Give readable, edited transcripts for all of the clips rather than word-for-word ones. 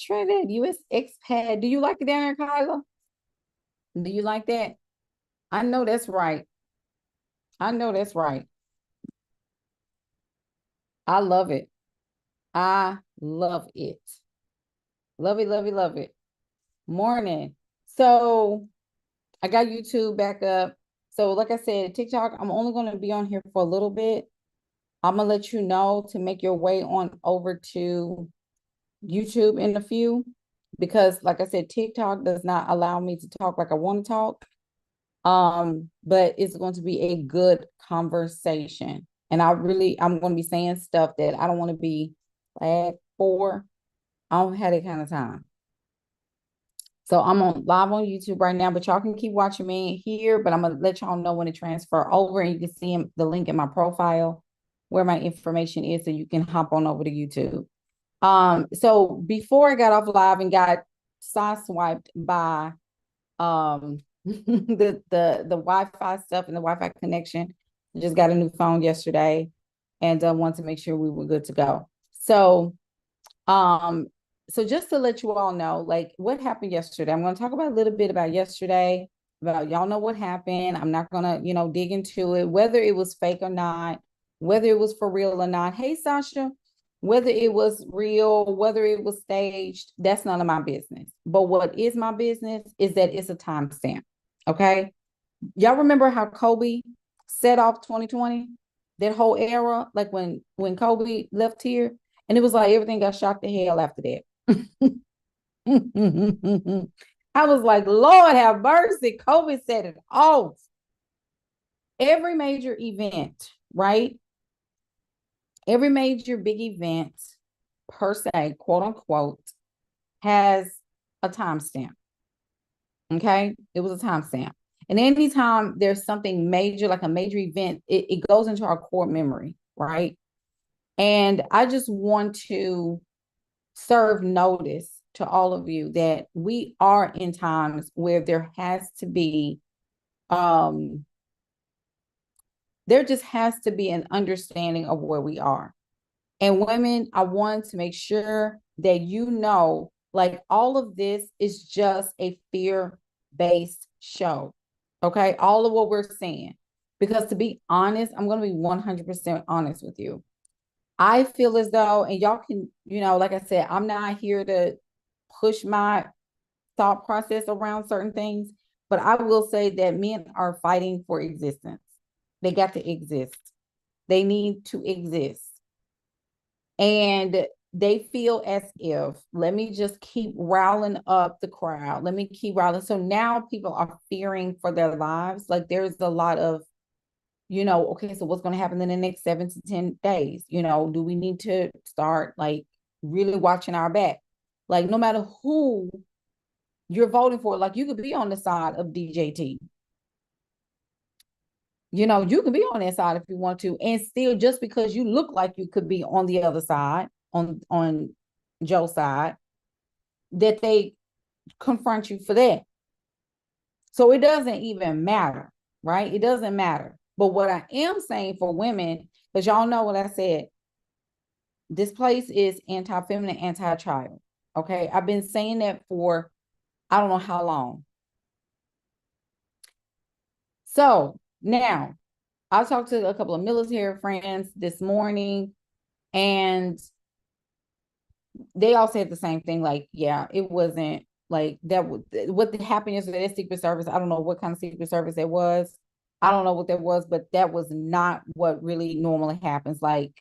Trinidad, U.S. expat. Do you like it down there, Kyla? Do you like that? I know that's right. I know that's right. I love it. I love it. Love it, love it, love it. Morning. So I got YouTube back up. So like I said, TikTok, I'm only going to be on here for a little bit. I'm going to let you know to make your way on over to YouTube in a few, because like I said, TikTok does not allow me to talk like I want to talk. But it's going to be a good conversation. And I'm going to be saying stuff that I don't want to be flagged for. I don't have that kind of time. So I'm on live on YouTube right now, but y'all can keep watching me here, but I'm going to let y'all know when to transfer over, and you can see the link in my profile where my information is, so you can hop on over to YouTube. So before I got off live and got sideswiped by the Wi-Fi stuff and the Wi-Fi connection, I just got a new phone yesterday, and wanted to make sure we were good to go. So so just to let you all know, like, what happened yesterday, I'm going to talk about a little bit about yesterday, about y'all know what happened. I'm not going to, dig into it, whether it was fake or not, whether it was for real or not. Hey, Sasha, whether it was real, whether it was staged, that's none of my business. But what is my business is that it's a timestamp. Okay. Y'all remember how Kobe set off 2020, that whole era, like when Kobe left here, and it was like everything got shot to hell after that. I was like, Lord have mercy. COVID set it off. Every major event, right? Every major big event, per se, quote unquote, has a timestamp. Okay. It was a timestamp. And anytime there's something major, like a major event, it goes into our core memory, right? And I just want to serve notice to all of you that we are in times where there just has to be an understanding of where we are. And women, I want to make sure that like, all of this is just a fear-based show. Okay. All of what we're saying, because to be honest, I'm going to be 100% honest with you. I feel as though, and y'all can, like I said, I'm not here to push my thought process around certain things, but I will say that men are fighting for existence. They got to exist. They need to exist. And they feel as if, let me just keep riling up the crowd. Let me keep riling. So now people are fearing for their lives. Like, there's a lot of, okay, so what's going to happen in the next 7 to 10 days? Do we need to start, like, really watching our back? Like, no matter who you're voting for, like, you could be on the side of DJT. You can be on that side if you want to, and still, just because you look like you could be on the other side, on Joe's side, that they confront you for that. So it doesn't even matter, right? It doesn't matter. But what I am saying for women, because y'all know what I said, this place is anti-feminine, anti-child. Okay. I've been saying that for I don't know how long. So now I talked to a couple of military friends this morning, and they all said the same thing. Like, yeah, it wasn't like that. What happened yesterday, that Secret Service, I don't know what kind of Secret Service it was. I don't know what that was, but that was not what really normally happens. Like,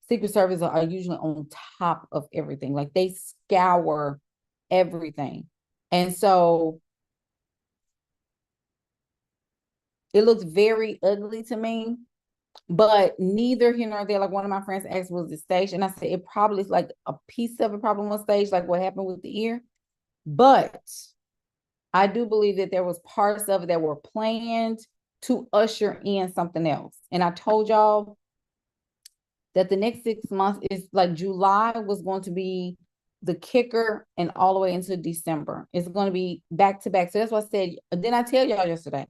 Secret Service are usually on top of everything. Like, they scour everything. And so it looks very ugly to me, but neither here nor there. Like, one of my friends asked, was it staged? And I said, it probably is, like, a piece of it probably was staged, like what happened with the ear. But I do believe that there was parts of it that were planned to usher in something else. And I told y'all that the next 6 months is, like, July was going to be the kicker, and all the way into December. It's going to be back to back. So that's what I said. Then I tell y'all yesterday,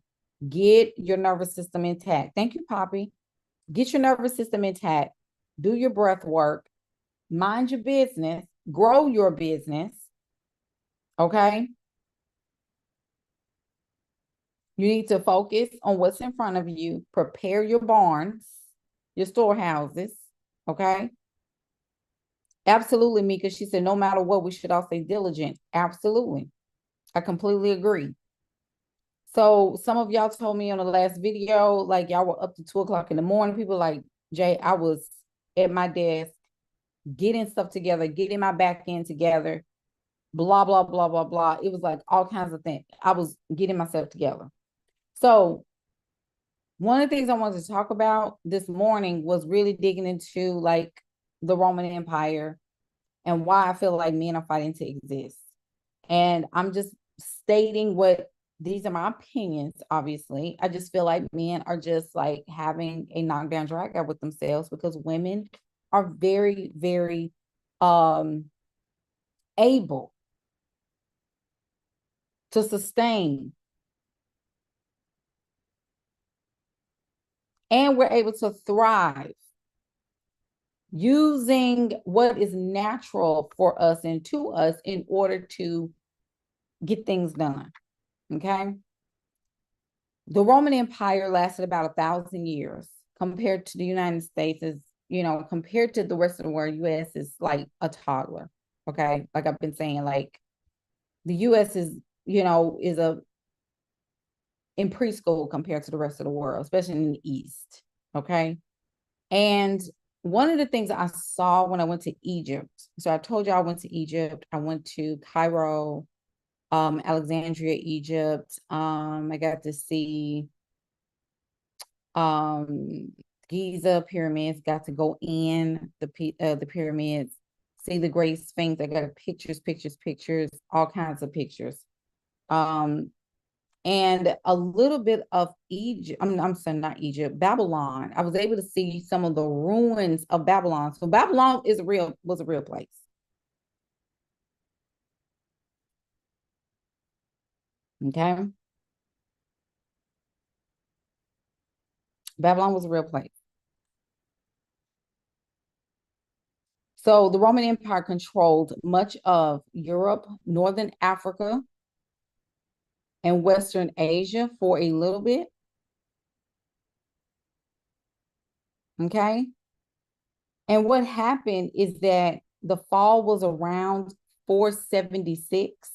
get your nervous system intact. Thank you, Poppy. Get your nervous system intact. Do your breath work. Mind your business. Grow your business. Okay. You need to focus on what's in front of you, prepare your barns, your storehouses. Okay. Absolutely, Mika. She said, no matter what, we should all stay diligent. Absolutely. I completely agree. So some of y'all told me on the last video, like y'all were up to 2 o'clock in the morning. People like, Jay, I was at my desk getting stuff together, getting my back end together, blah, blah, blah, blah, blah. It was like all kinds of things. I was getting myself together. So one of the things I wanted to talk about this morning was really digging into like the Roman Empire and why I feel like men are fighting to exist. And I'm just stating what these are my opinions, obviously. I just feel like men are just like having a knockdown drag out with themselves because women are very, very able to sustain, and we're able to thrive using what is natural for us and to us in order to get things done. Okay. The Roman Empire lasted about 1,000 years compared to the United States is, compared to the rest of the world, US is like a toddler. Okay. Like I've been saying, like the US is, is in preschool compared to the rest of the world, especially in the East. Okay. And one of the things I saw when I went to Egypt, so I told you I went to Egypt, I went to Cairo, Alexandria, Egypt. I got to see Giza pyramids, got to go in the pyramids, see the Great Sphinx. I got pictures, all kinds of pictures. And a little bit of Egypt. I'm saying not Egypt, Babylon. I was able to see some of the ruins of Babylon. So Babylon was a real place. Okay. Babylon was a real place. So the Roman Empire controlled much of Europe, Northern Africa, and Western Asia for a little bit. Okay. And what happened is that the fall was around 476.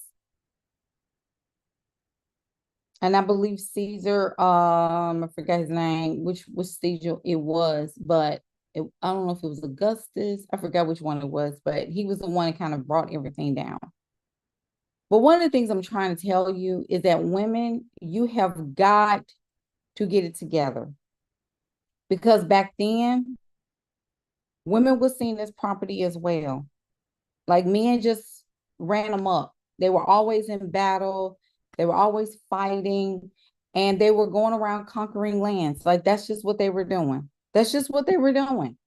And I believe Caesar, I forgot his name, which Caesar it was, but I don't know if it was Augustus. I forgot which one it was, but he was the one that kind of brought everything down. But one of the things I'm trying to tell you is that women, you have got to get it together. Because back then, women were seen as property as well. Like men just ran them up. They were always in battle. They were always fighting. And they were going around conquering lands. Like that's just what they were doing. That's just what they were doing.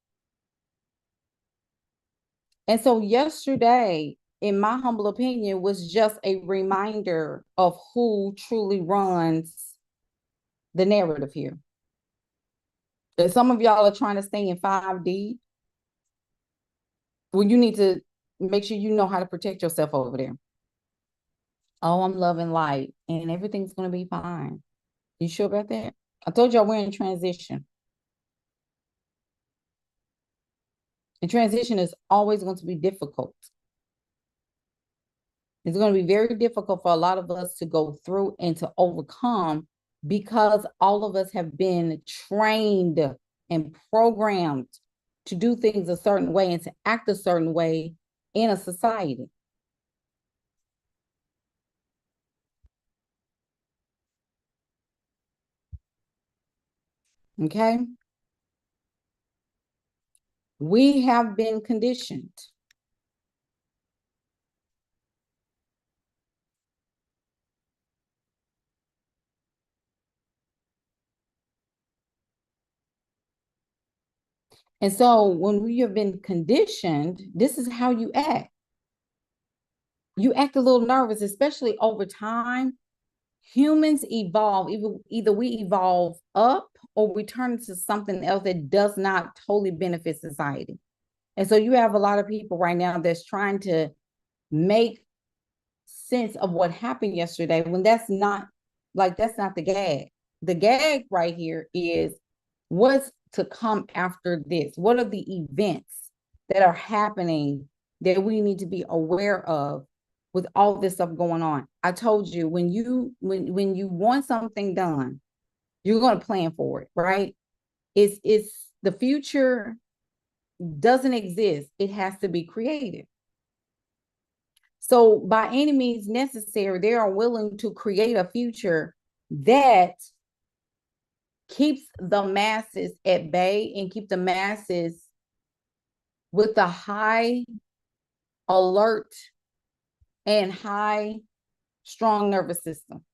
And so yesterday, in my humble opinion, was just a reminder of who truly runs the narrative here. And some of y'all are trying to stay in 5D. Well, you need to make sure you know how to protect yourself over there. Oh, I'm loving light and everything's going to be fine. You sure about that? I told y'all we're in transition. And transition is always going to be difficult. It's going to be very difficult for a lot of us to go through and to overcome because all of us have been trained and programmed to do things a certain way and to act a certain way in a society. Okay? We have been conditioned. And so when we have been conditioned, this is how you act. You act a little nervous, especially over time. Humans evolve, either we evolve up or we turn into something else that does not totally benefit society. And so you have a lot of people right now that's trying to make sense of what happened yesterday when that's not the gag. The gag right here is what's to come after this. What are the events that are happening that we need to be aware of with all this stuff going on? I told you when you want something done, you're going to plan for it, right? It's the future doesn't exist. It has to be created. So by any means necessary, they are willing to create a future that keeps the masses at bay and keep the masses with a high alert and high strong nervous system.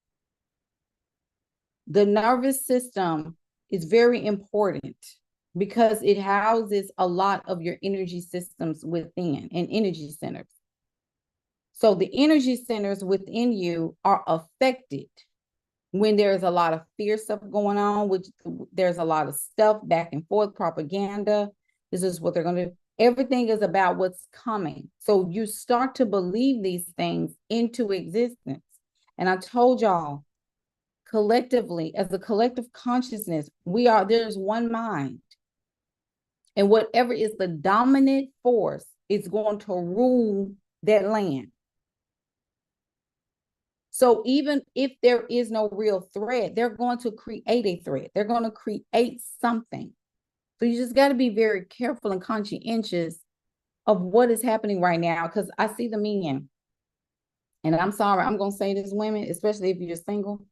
The nervous system is very important because it houses a lot of your energy systems within and energy centers. So the energy centers within you are affected when there's a lot of fear stuff going on, which there's a lot of stuff back and forth, propaganda. This is what they're going to do. Everything is about what's coming. So you start to believe these things into existence. And I told y'all, collectively, as a collective consciousness, there's one mind. And whatever is the dominant force is going to rule that land. So even if there is no real threat, they're going to create a threat. They're going to create something. So you just got to be very careful and conscientious of what is happening right now. Because I see the men, and I'm sorry, I'm going to say this, women, especially if you're single,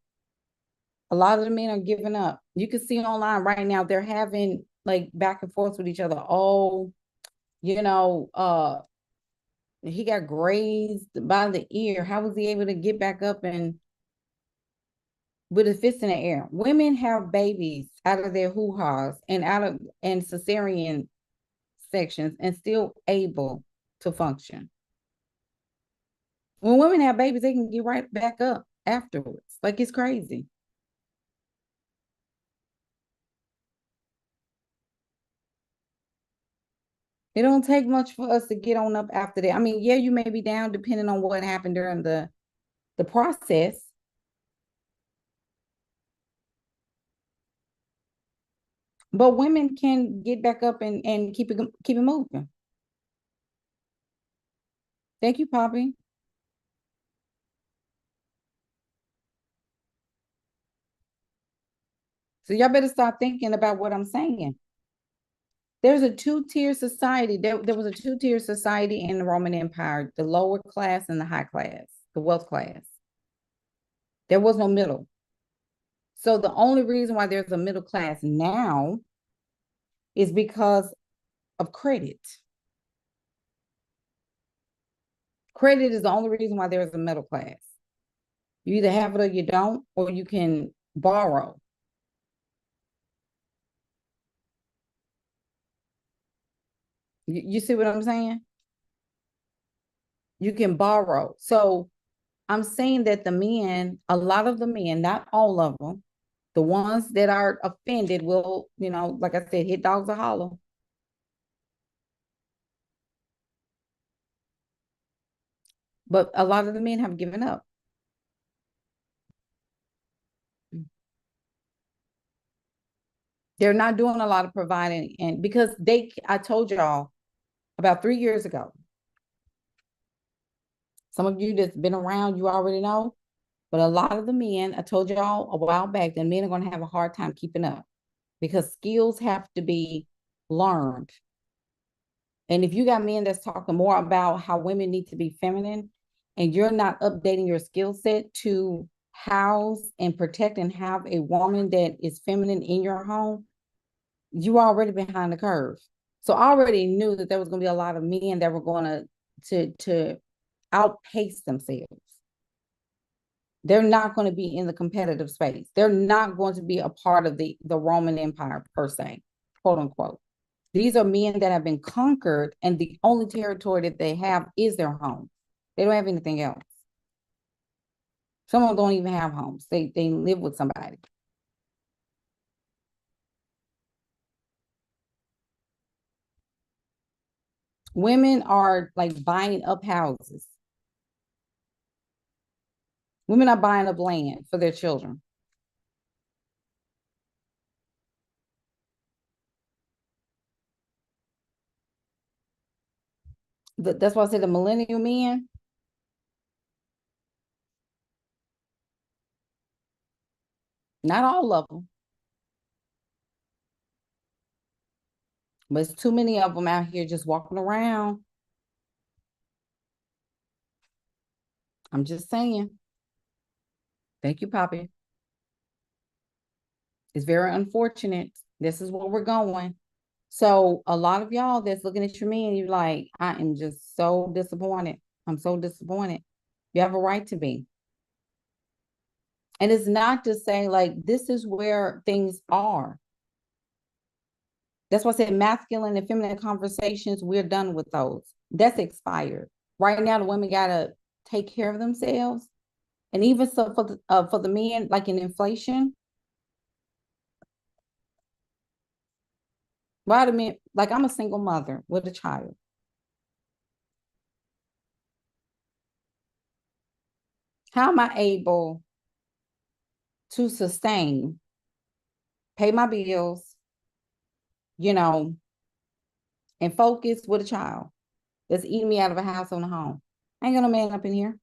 a lot of the men are giving up. You can see online right now, they're having like back and forth with each other. Oh, you know, he got grazed by the ear. How was he able to get back up and with his fist in the air? Women have babies out of their hoo-has and cesarean sections and still able to function. When women have babies, they can get right back up afterwards. Like, it's crazy. It don't take much for us to get on up after that. I mean, yeah, you may be down depending on what happened during the process. But women can get back up and keep it moving. Thank you, Poppy. So y'all better start thinking about what I'm saying. There's a two-tier society. There was a two-tier society in the Roman Empire, the lower class and the high class, the wealth class. There was no middle. So the only reason why there's a middle class now is because of credit. Credit is the only reason why there's a middle class. You either have it or you don't, or you can borrow. You see what I'm saying? You can borrow. So I'm saying that the men, a lot of the men, not all of them, the ones that are offended will, like I said, hit dogs are hollow. But a lot of the men have given up. They're not doing a lot of providing, and because I told y'all about 3 years ago, some of you that's been around, you already know, but a lot of the men, I told y'all a while back, that men are going to have a hard time keeping up because skills have to be learned. And if you got men that's talking more about how women need to be feminine and you're not updating your skill set to house and protect and have a woman that is feminine in your home, you are already behind the curve. So I already knew that there was going to be a lot of men that were going to outpace themselves. They're not going to be in the competitive space. They're not going to be a part of the Roman Empire per se, quote unquote. These are men that have been conquered, and the only territory that they have is their home. They don't have anything else. Some of them don't even have homes. They live with somebody. Women are like buying up houses. Women are buying up land for their children. That's why I said the millennial men, not all of them, but it's too many of them out here just walking around. I'm just saying. Thank you, Poppy. It's very unfortunate. This is where we're going. So a lot of y'all that's looking at your men, you're like, I am just so disappointed. I'm so disappointed. You have a right to be. And it's not to say like this is where things are. That's why I said masculine and feminine conversations, we're done with those. That's expired. Right now, the women gotta take care of themselves. And even so for the men, like in inflation, why do men like I'm a single mother with a child. How am I able to sustain, pay my bills, you know, and focus with a child that's eating me out of a house on a home? I ain't got no man up in here.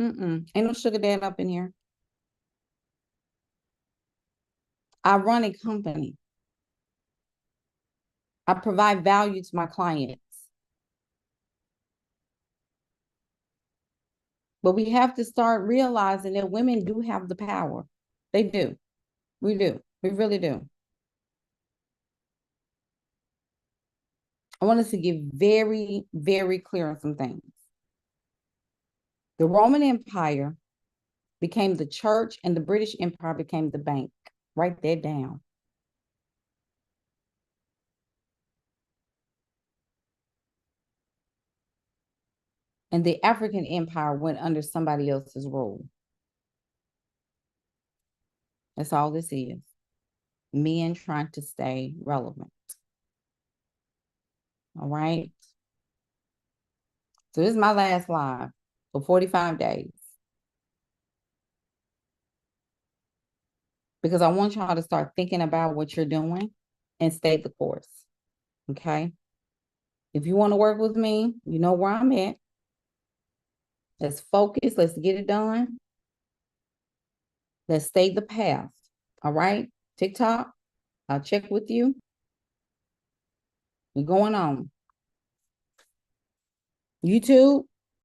Ain't no sugar dad up in here. I run a company. I provide value to my clients. But we have to start realizing that women do have the power. They do. We do. We really do. I want us to get very, very clear on some things. The Roman Empire became the church and the British Empire became the bank. Write that down. And the African Empire went under somebody else's rule. That's all this is. Men trying to stay relevant. All right. So this is my last live for 45 days. Because I want y'all to start thinking about what you're doing and stay the course. Okay. If you want to work with me, you know where I'm at. Let's focus. Let's get it done. Let's stay the path. All right. TikTok, I'll check with you. We're going on. YouTube,